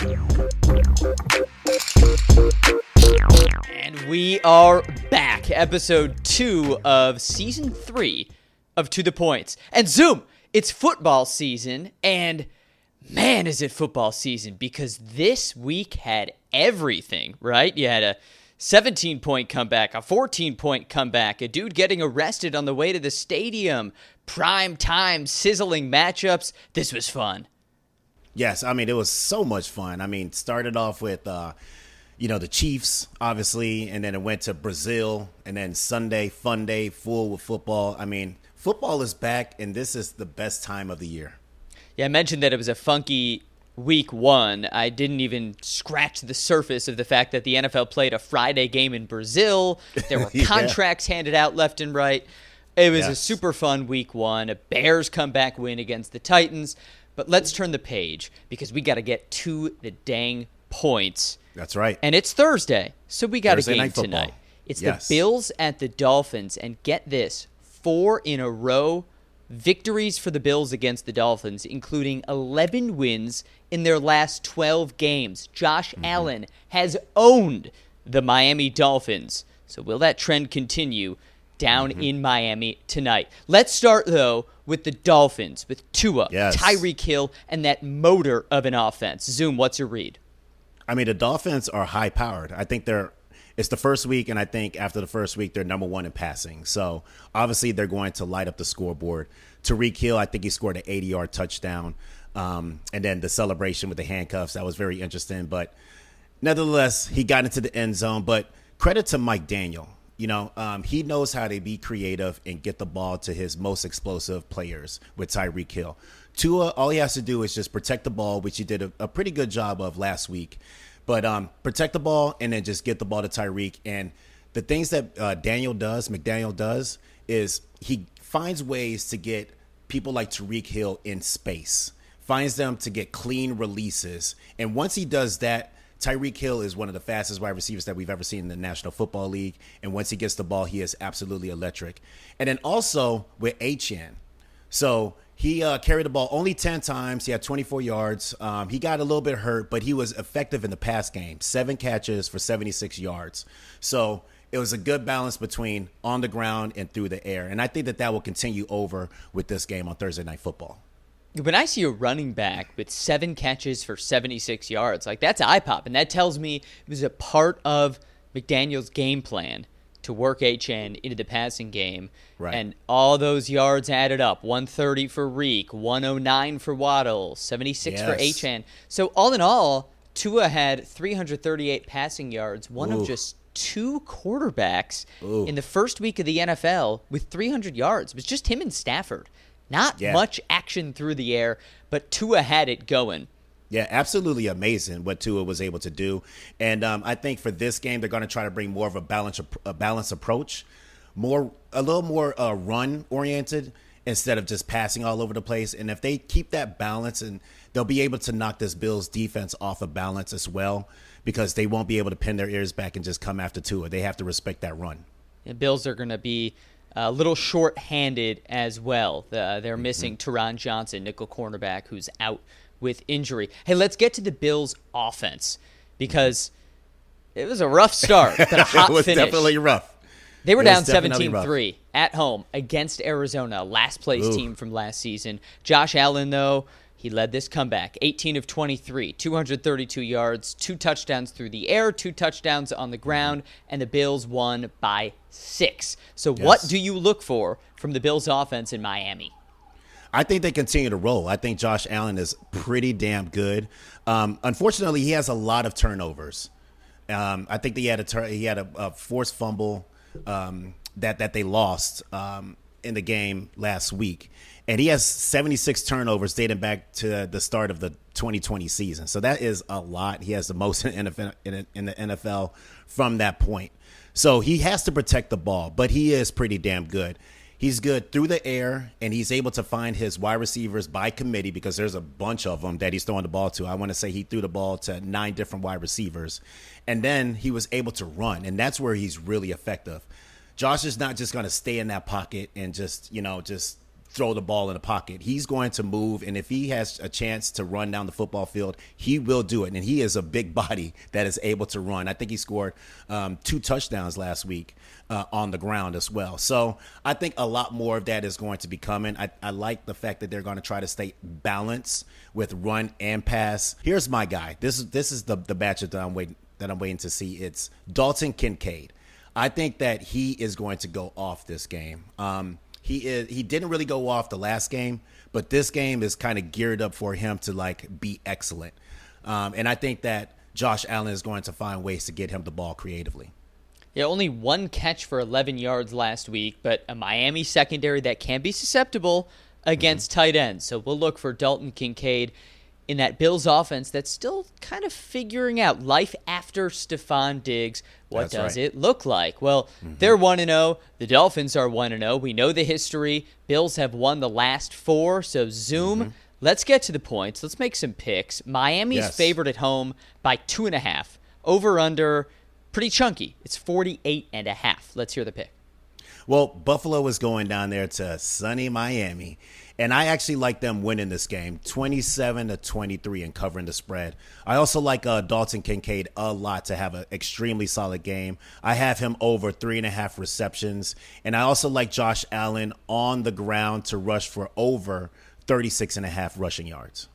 And we are back. Episode 2 of Season 3 of To The Points. And Zoom, it's football season, and man, is it football season, because this week had everything, right? You had a 17-point comeback, a 14-point comeback, a dude getting arrested on the way to the stadium, prime time, sizzling matchups. This was fun. Yes, I mean, it was so much fun. I mean, started off with, the Chiefs, obviously, and then it went to Brazil, and then Sunday, fun day, full with football. I mean, football is back, and this is the best time of the year. Yeah, I mentioned that it was a funky week 1. I didn't even scratch the surface of the fact that the NFL played a Friday game in Brazil. There were contracts handed out left and right. It was a super fun week 1, a Bears comeback win against the Titans. But let's turn the page because we got to get to the dang points. That's right. And it's Thursday, so we got a game night tonight. It's the Bills at the Dolphins. And get this, 4 in a row victories for the Bills against the Dolphins, including 11 wins in their last 12 games. Josh Allen has owned the Miami Dolphins. So will that trend continue down in Miami tonight? Let's start, though, with the Dolphins, with Tua, Tyreek Hill, and that motor of an offense. Zoom, what's your read? I mean, the Dolphins are high-powered. I think it's the first week, and I think after the first week, they're number 1 in passing. So, obviously, they're going to light up the scoreboard. Tyreek Hill, I think he scored an 80-yard touchdown. And then the celebration with the handcuffs, that was very interesting. But, nevertheless, he got into the end zone. But credit to Mike Daniel. He knows how to be creative and get the ball to his most explosive players with Tyreek Hill. Tua, all he has to do is just protect the ball, which he did a pretty good job of last week. But protect the ball and then just get the ball to Tyreek. And the things that McDaniel does, is he finds ways to get people like Tyreek Hill in space, finds them to get clean releases. And once he does that, Tyreek Hill is one of the fastest wide receivers that we've ever seen in the National Football League. And once he gets the ball, he is absolutely electric. And then also with Achane. So he carried the ball only 10 times. He had 24 yards. He got a little bit hurt, but he was effective in the pass game. 7 catches for 76 yards. So it was a good balance between on the ground and through the air. And I think that will continue over with this game on Thursday Night Football. When I see a running back with 7 catches for 76 yards, like that's eye-popping. That tells me it was a part of McDaniel's game plan to work Achane into the passing game. Right. And all those yards added up. 130 for Reek, 109 for Waddle, 76 for Achane. So all in all, Tua had 338 passing yards, one of just 2 quarterbacks in the first week of the NFL with 300 yards. It was just him and Stafford. Not much action through the air, but Tua had it going. Yeah, absolutely amazing what Tua was able to do. And I think for this game, they're going to try to bring more of a balanced approach, a little more run-oriented instead of just passing all over the place. And if they keep that balance, and they'll be able to knock this Bills defense off of balance as well, because they won't be able to pin their ears back and just come after Tua. They have to respect that run. The Bills are going to be a little short-handed as well. They're missing Teron Johnson, nickel cornerback, who's out with injury. Hey, let's get to the Bills' offense, because it was a rough start, but a hot finish. It was definitely rough. They were down 17-3 at home against Arizona, last-place team from last season. Josh Allen, though, he led this comeback, 18 of 23, 232 yards, 2 touchdowns through the air, 2 touchdowns on the ground, and the Bills won by 6. So what do you look for from the Bills' offense in Miami? I think they continue to roll. I think Josh Allen is pretty damn good. Unfortunately, he has a lot of turnovers. I think he had a forced fumble that they lost in the game last week. And he has 76 turnovers dating back to the start of the 2020 season. So that is a lot. He has the most in the NFL from that point. So he has to protect the ball, but he is pretty damn good. He's good through the air, and he's able to find his wide receivers by committee, because there's a bunch of them that he's throwing the ball to. I want to say he threw the ball to 9 different wide receivers. And then he was able to run, and that's where he's really effective. Josh is not just going to stay in that pocket and just throw the ball in the pocket. He's going to move, and if he has a chance to run down the football field, he will do it. And he is a big body that is able to run. I think he scored 2 touchdowns last week on the ground as well. So I think a lot more of that is going to be coming. I like the fact that they're going to try to stay balanced with run and pass. Here's my guy. This is the matchup that I'm waiting to see. It's Dalton Kincaid. I think that he is going to go off this game. He didn't really go off the last game, but this game is kind of geared up for him to be excellent. And I think that Josh Allen is going to find ways to get him the ball creatively. Yeah, only 1 catch for 11 yards last week, but a Miami secondary that can be susceptible against tight ends. So we'll look for Dalton Kincaid in that Bills offense that's still kind of figuring out life after Stephon Diggs. What does it look like? Well, they're 1-0. The Dolphins are 1-0. We know the history. Bills have won the last 4. So Zoom, let's get to the points. Let's make some picks. Miami's favored at home by 2.5. Over under, pretty chunky. It's 48.5. Let's hear the pick. Well, Buffalo is going down there to sunny Miami. And I actually like them winning this game, 27-23 and covering the spread. I also like Dalton Kincaid a lot to have an extremely solid game. I have him over 3.5 receptions. And I also like Josh Allen on the ground to rush for over 36.5 rushing yards.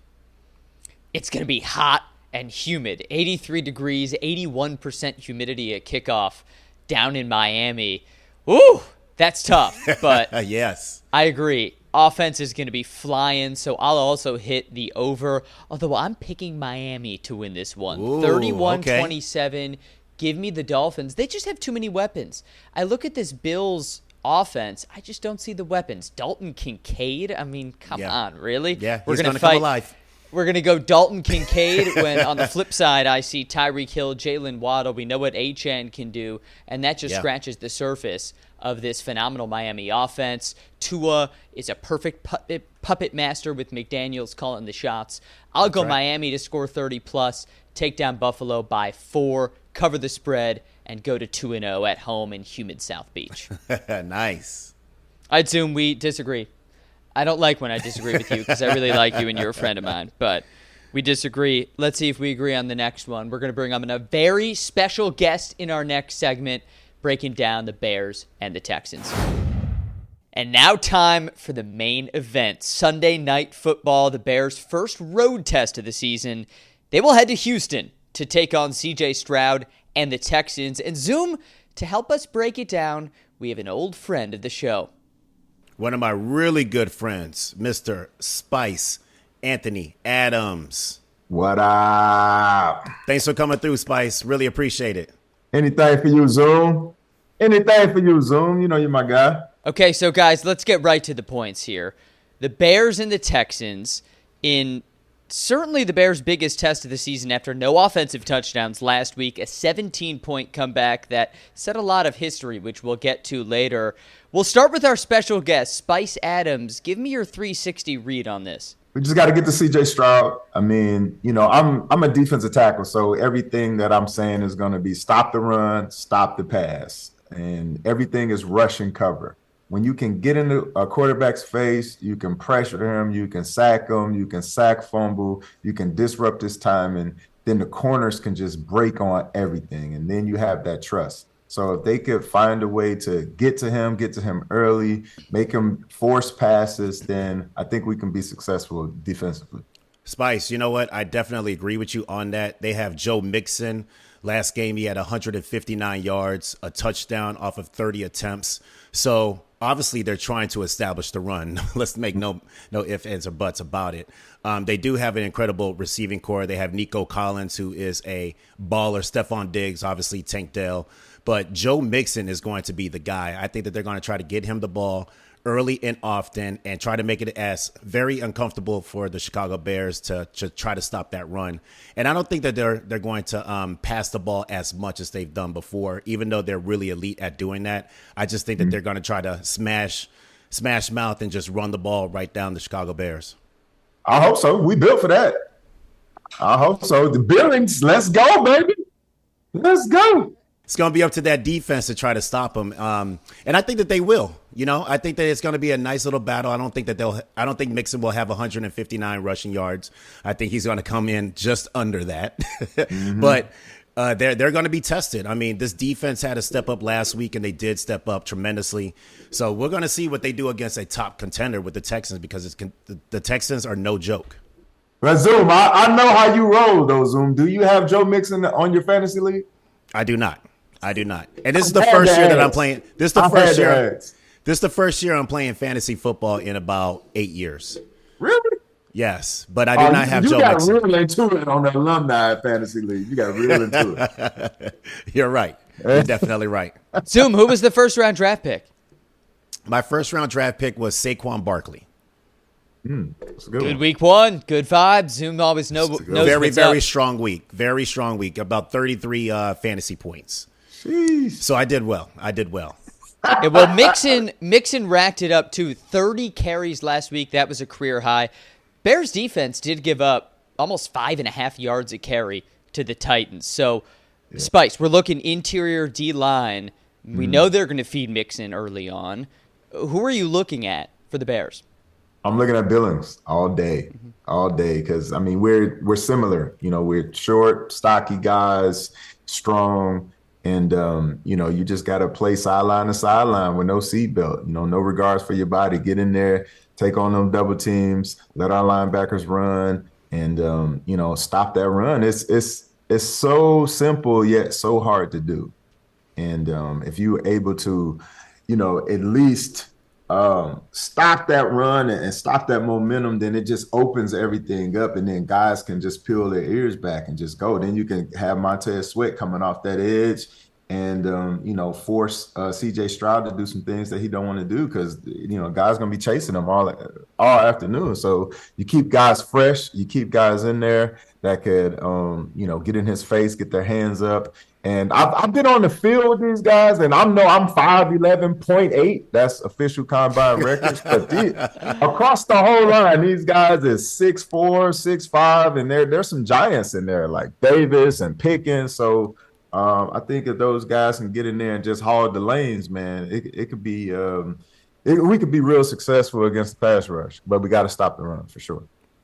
It's going to be hot and humid. 83 degrees, 81% humidity at kickoff down in Miami. Ooh, that's tough. But yes, I agree. Offense is going to be flying, so I'll also hit the over. Although I'm picking Miami to win this one. 31-27. Give me the Dolphins. They just have too many weapons. I look at this Bills offense. I just don't see the weapons. Dalton Kincaid? I mean, come on, really? Yeah, we're going to come alive. We're going to go Dalton Kincaid when on the flip side I see Tyreek Hill, Jalen Waddle. We know what Achane can do, and that just scratches the surface of this phenomenal Miami offense. Tua is a perfect puppet master with McDaniels calling the shots. I'll go Miami to score 30+, take down Buffalo by 4, cover the spread, and go to 2-0 at home in humid South Beach. Nice. I'd assume we disagree. I don't like when I disagree with you because I really like you and you're a friend of mine, but we disagree. Let's see if we agree on the next one. We're going to bring on a very special guest in our next segment, breaking down the Bears and the Texans. And now time for the main event. Sunday Night Football, the Bears' first road test of the season. They will head to Houston to take on C.J. Stroud and the Texans. And Zoom, to help us break it down, we have an old friend of the show. One of my really good friends, Mr. Spice Anthony Adams. What up? Thanks for coming through, Spice. Really appreciate it. Anything for you, Zoom. Anything for you, Zoom. You know you're my guy. Okay, so guys, let's get right to the points here. The Bears and the Texans in certainly the Bears' biggest test of the season after no offensive touchdowns last week, a 17-point comeback that set a lot of history, which we'll get to later. We'll start with our special guest, Spice Adams. Give me your 360 read on this. We just got to get to C.J. Stroud. I mean, you know, I'm a defensive tackle, so everything that I'm saying is going to be stop the run, stop the pass, and everything is rush and cover. When you can get into a quarterback's face, you can pressure him, you can sack him, you can sack fumble, you can disrupt his time, and then the corners can just break on everything, and then you have that trust. So if they could find a way to get to him early, make him force passes, then I think we can be successful defensively. Spice, you know what? I definitely agree with you on that. They have Joe Mixon. Last game, he had 159 yards, a touchdown off of 30 attempts. So obviously they're trying to establish the run. Let's make no ifs, ands, or buts about it. They do have an incredible receiving core. They have Nico Collins, who is a baller. Stephon Diggs, obviously Tank Dell. But Joe Mixon is going to be the guy. I think that they're going to try to get him the ball early and often and try to make it as very uncomfortable for the Chicago Bears to try to stop that run. And I don't think that they're going to pass the ball as much as they've done before, even though they're really elite at doing that. I just think that they're going to try to smash mouth and just run the ball right down the Chicago Bears. I hope so. We built for that. I hope so. The Billings, let's go, baby. Let's go. It's going to be up to that defense to try to stop him. And I think that they will. I think that it's going to be a nice little battle. I don't think Mixon will have 159 rushing yards. I think he's going to come in just under that. But they're going to be tested. I mean, this defense had to step up last week, and they did step up tremendously. So we're going to see what they do against a top contender with the Texans, because the Texans are no joke. But Zoom, I know how you roll, though, Zoom. Do you have Joe Mixon on your fantasy league? I do not. And this is the first year that I'm playing. This is the first year I'm playing fantasy football in about 8 years. Really? Yes, but I do not have Joe Mixon. You got real into it on the alumni fantasy league. You got real into it. You're right. You're definitely right. Zoom, who was the first round draft pick? My first round draft pick was Saquon Barkley. That's a good week one. Good vibes. Zoom always knows very strong week. Very strong week. About 33 fantasy points. Jeez. So I did well. Yeah, well, Mixon racked it up to 30 carries last week. That was a career high. Bears defense did give up almost 5.5 yards a carry to the Titans. So, Spice, we're looking interior D-line. We know they're going to feed Mixon early on. Who are you looking at for the Bears? I'm looking at Billings all day, because, I mean, we're similar. We're short, stocky guys, strong, and, you just got to play sideline to sideline with no seatbelt, no regards for your body. Get in there, take on them double teams, let our linebackers run, and, stop that run. It's so simple yet so hard to do. And if you're able to, at least stop that run and stop that momentum, then it just opens everything up, and then guys can just peel their ears back and just go. Then you can have Montez Sweat coming off that edge and, force C.J. Stroud to do some things that he don't want to do, because, guys going to be chasing him all afternoon. So you keep guys fresh, you keep guys in there that could, get in his face, get their hands up. And I've been on the field with these guys, and I'm 5'11.8. That's official combine records. But across the whole line, these guys is 6'4", 6'5", and there's some giants in there like Davis and Pickens. So I think if those guys can get in there and just hog the lanes, man, it could be we could be real successful against the pass rush. But we got to stop the run for sure.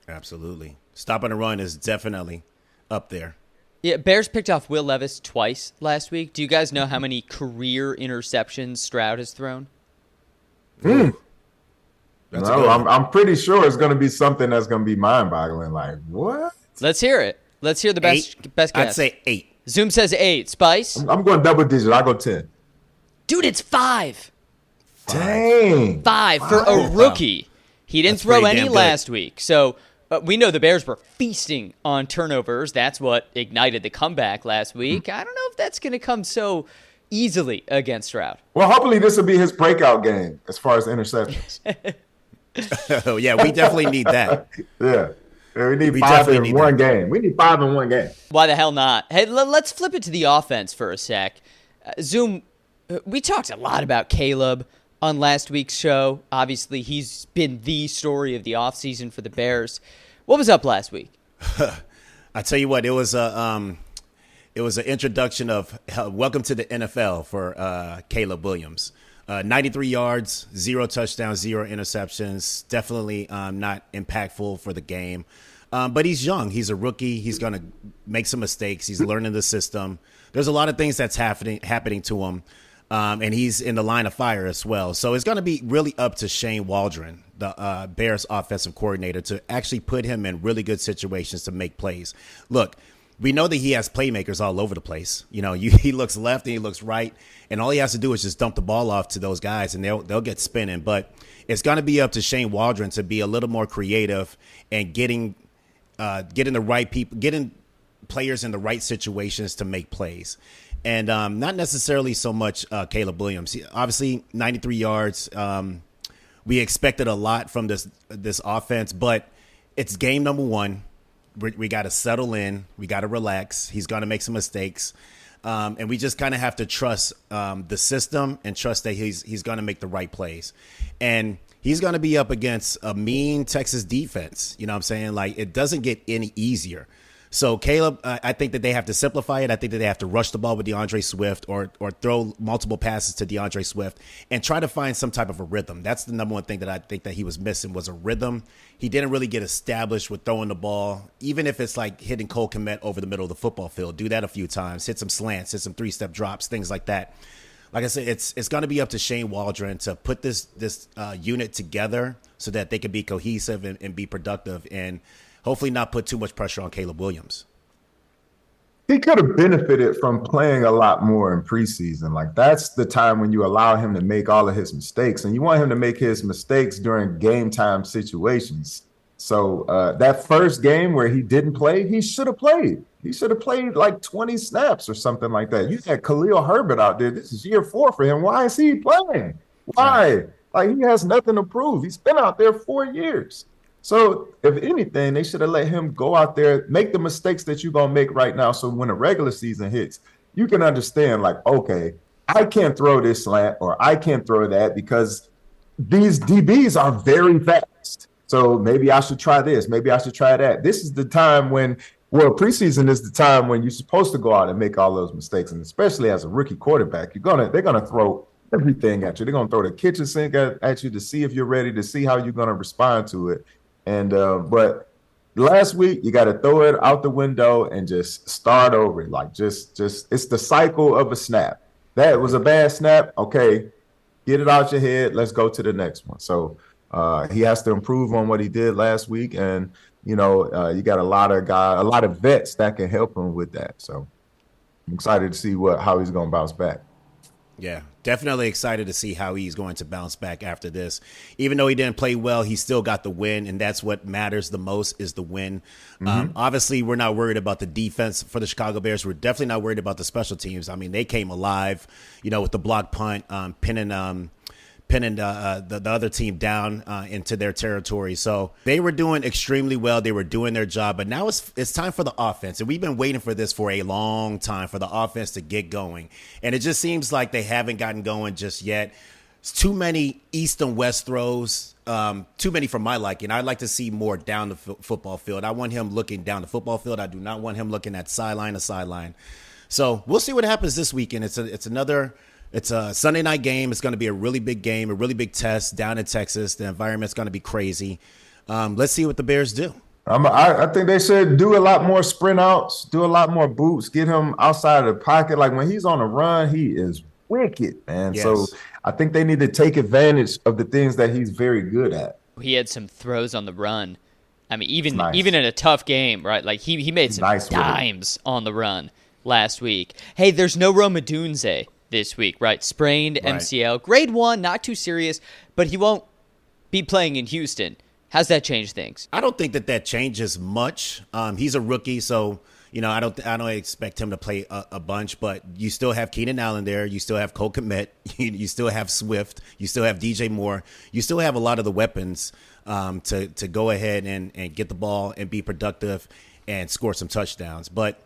Absolutely, stopping the run is definitely up there. Yeah, Bears picked off Will Levis twice last week. Do you guys know how many career interceptions Stroud has thrown? No, I'm pretty sure it's going to be something that's going to be mind-boggling. Like, what? Let's hear it. Let's hear the best guess. I'd say 8. Zoom says 8. Spice? I'm going double digit. I'll go 10. Dude, it's 5. Dang. 5 for a rookie. He didn't throw any last week. So we know the Bears were feasting on turnovers. That's what ignited the comeback last week. I don't know if that's going to come so easily against Stroud. Well, hopefully this will be his breakout game as far as interceptions. Oh, yeah, we definitely need that. Yeah. We need 5 in one game. We need 5 in one game. Why the hell not? Hey, let's flip it to the offense for a sec. Zoom, we talked a lot about Caleb on last week's show. Obviously, he's been the story of the offseason for the Bears. What was up last week? I tell you what, it was an introduction of welcome to the NFL for Caleb Williams. 93 yards, 0 touchdowns, 0 interceptions. Definitely not impactful for the game. But he's young. He's a rookie. He's going to make some mistakes. He's learning the system. There's a lot of things that's happening to him. And he's in the line of fire as well. So it's going to be really up to Shane Waldron, the Bears offensive coordinator, to actually put him in really good situations to make plays. Look, we know that he has playmakers all over the place. He looks left and he looks right, and all he has to do is just dump the ball off to those guys, and they'll get spinning. But it's going to be up to Shane Waldron to be a little more creative and getting the right people, getting players in the right situations to make plays. And not necessarily so much Caleb Williams. Obviously, 93 yards. We expected a lot from this offense, but it's game number 1. We got to settle in. We got to relax. He's going to make some mistakes. And we just kind of have to trust the system and trust that he's going to make the right plays. And he's going to be up against a mean Texas defense. You know what I'm saying? Like, it doesn't get any easier. So Caleb, I think that they have to simplify it. I think that they have to rush the ball with DeAndre Swift or throw multiple passes to DeAndre Swift and try to find some type of a rhythm. That's the number one thing that I think that he was missing was a rhythm. He didn't really get established with throwing the ball, even if it's like hitting Cole Kmet over the middle of the football field. Do that a few times, hit some slants, hit some 3-step drops, things like that. Like I said, it's going to be up to Shane Waldron to put this unit together so that they can be cohesive and be productive and hopefully not put too much pressure on Caleb Williams. He could have benefited from playing a lot more in preseason. Like, that's the time when you allow him to make all of his mistakes, and you want him to make his mistakes during game time situations. So that first game where he didn't play, he should have played. He should have played like 20 snaps or something like that. You had Khalil Herbert out there. This is year 4 for him. Why is he playing? Why? Like, he has nothing to prove. He's been out there 4 years. So if anything, they should have let him go out there, make the mistakes that you're going to make right now. So when the regular season hits, you can understand, like, okay, I can't throw this slant or I can't throw that because these DBs are very fast. So maybe I should try this. Maybe I should try that. This is the time when, well, preseason is the time when you're supposed to go out and make all those mistakes. And especially as a rookie quarterback, they're going to throw everything at you. They're going to throw the kitchen sink at you to see if you're ready, to see how you're going to respond to it. And but last week, you got to throw it out the window and just start over. Like, just it's the cycle of a snap. That was a bad snap. Okay, get it out your head. Let's go to the next one. So he has to improve on what he did last week. And, you got a lot of vets that can help him with that. So I'm excited to see how he's going to bounce back. Yeah, definitely excited to see how he's going to bounce back after this. Even though he didn't play well, he still got the win, and that's what matters the most is the win. Obviously, we're not worried about the defense for the Chicago Bears. We're definitely not worried about the special teams. I mean, they came alive, with the block punt, pinning the other team down into their territory. So they were doing extremely well. They were doing their job. But now it's time for the offense. And we've been waiting for this for a long time, for the offense to get going. And it just seems like they haven't gotten going just yet. It's too many east and west throws, too many for my liking. I'd like to see more down the football field. I want him looking down the football field. I do not want him looking at sideline to sideline. So we'll see what happens this weekend. It's a Sunday night game. It's going to be a really big game, a really big test down in Texas. The environment's going to be crazy. Let's see what the Bears do. I think they should do a lot more sprint outs, do a lot more boots, get him outside of the pocket. Like, when he's on a run, he is wicked, man. Yes. So I think they need to take advantage of the things that he's very good at. He had some throws on the run. I mean, even in a tough game, right? Like, he made some dimes on the run last week. Hey, there's no Rome Odunze this week, right? Sprained MCL. Grade 1, not too serious, but he won't be playing in Houston. How's that change things? I don't think that changes much. He's a rookie, so I don't expect him to play a bunch, but you still have Keenan Allen there. You still have Cole Kmet. You still have Swift. You still have DJ Moore. You still have a lot of the weapons to go ahead and get the ball and be productive and score some touchdowns. But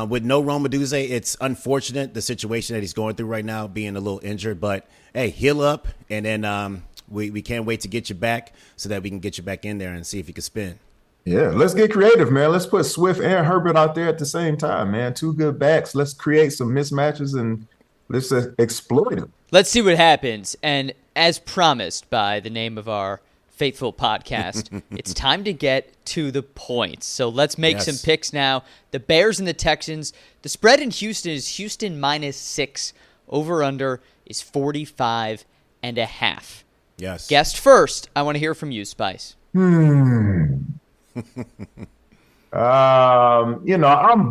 with no Rome Odunze, it's unfortunate, the situation that he's going through right now, being a little injured. But, hey, heal up, and then we can't wait to get you back so that we can get you back in there and see if you can spin. Yeah, let's get creative, man. Let's put Swift and Herbert out there at the same time, man. 2 good backs. Let's create some mismatches and let's exploit them. Let's see what happens. And as promised by the name of our faithful podcast, it's time to get to the points. So let's make some picks now. The Bears and the Texans. The spread in Houston is Houston -6. Over-under is 45.5. Yes. Guest first. I want to hear from you, Spice. I'm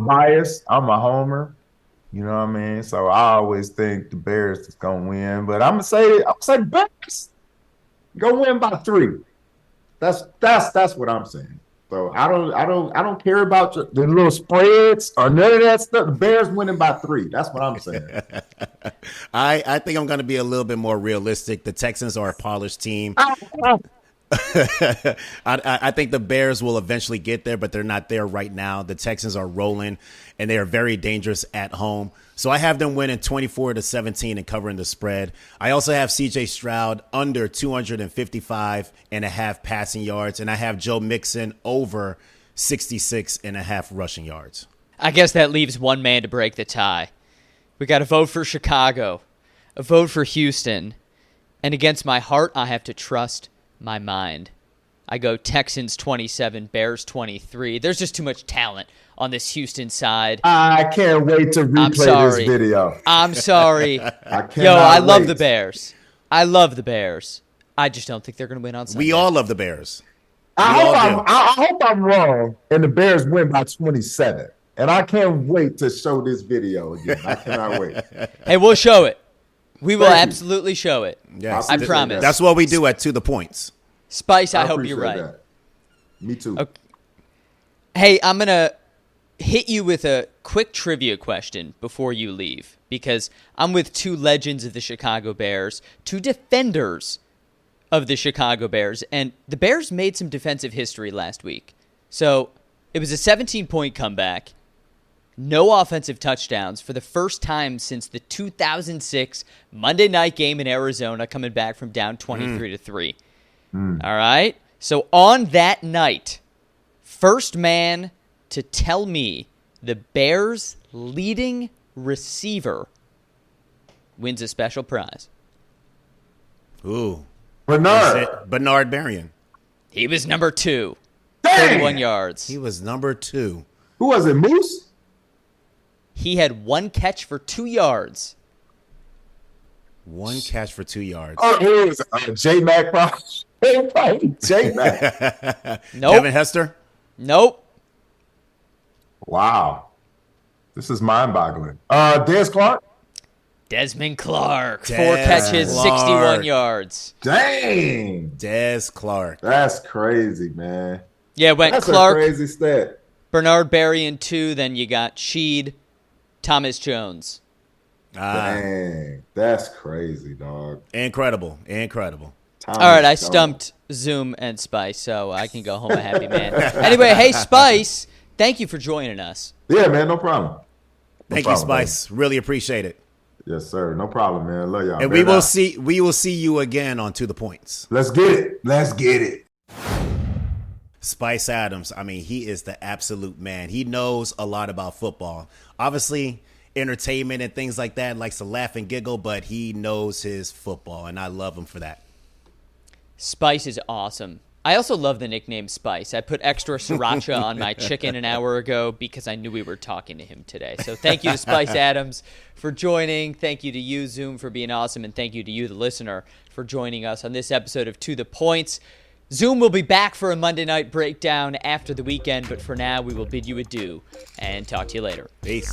biased. I'm a homer. You know what I mean? So I always think the Bears is gonna win, but I'm gonna say Bears go win by 3. That's what I'm saying. So I don't care about the little spreads or none of that stuff. The Bears winning by 3. That's what I'm saying. I think I'm going to be a little bit more realistic. The Texans are a polished team. I think the Bears will eventually get there, but they're not there right now. The Texans are rolling, and they are very dangerous at home. So I have them winning 24-17 and covering the spread. I also have C.J. Stroud under 255.5 passing yards, and I have Joe Mixon over 66.5 rushing yards. I guess that leaves one man to break the tie. We got to vote for Chicago, a vote for Houston, and against my heart, I have to trust my mind. I go Texans 27, Bears 23. There's just too much talent on this Houston side. I can't wait to replay this video. I'm sorry. I love the Bears. I love the Bears. I just don't think they're going to win on Sunday. We all love the Bears. I hope I'm wrong and the Bears win by 27. And I can't wait to show this video again. I cannot wait. Hey, we'll show it. We will absolutely show it. Yes, I promise. That's what we do at To The Points. Spice, I hope you're right. That. Me too. Okay. Hey, I'm going to hit you with a quick trivia question before you leave, because I'm with two legends of the Chicago Bears, two defenders of the Chicago Bears, and the Bears made some defensive history last week. So it was a 17-point comeback, no offensive touchdowns for the first time since the 2006 Monday night game in Arizona, coming back from down 23-3. All right? So on that night, first man to tell me the Bears' leading receiver wins a special prize. Ooh. Bernard Berrien. He was number 2. Dang! 31 yards. He was number 2. Who was it, Moose? He had 1 catch for 2 yards. 1 catch for 2 yards. Oh, it was J-Mac. J-Mac. Nope. Kevin Hester? Nope. Wow. This is mind-boggling. Des Clark? Desmond Clark. 4 Des catches, Clark. 61 yards. Dang. Des Clark. That's crazy, man. Yeah, went That's Clark, a crazy stat. Bernard Berrien 2, then you got Sheed, Thomas Jones. Dang. That's crazy, dog. Incredible. All right, I stumped Zoom and Spice, so I can go home a happy man. Anyway, hey, Spice, thank you for joining us. Yeah, man, no problem. Thank you, Spice. Really appreciate it. Yes, sir. No problem, man. Love y'all. And we will see you again on To The Points. Let's get it. Spice Adams, I mean, he is the absolute man. He knows a lot about football. Obviously, entertainment and things like that, likes to laugh and giggle, but he knows his football, and I love him for that. Spice is awesome. I also love the nickname Spice. I put extra sriracha on my chicken an hour ago because I knew we were talking to him today. So thank you to Spice Adams for joining. Thank you to you, Zoom, for being awesome. And thank you to you, the listener, for joining us on this episode of To The Points. Zoom will be back for a Monday night breakdown after the weekend. But for now, we will bid you adieu and talk to you later. Peace.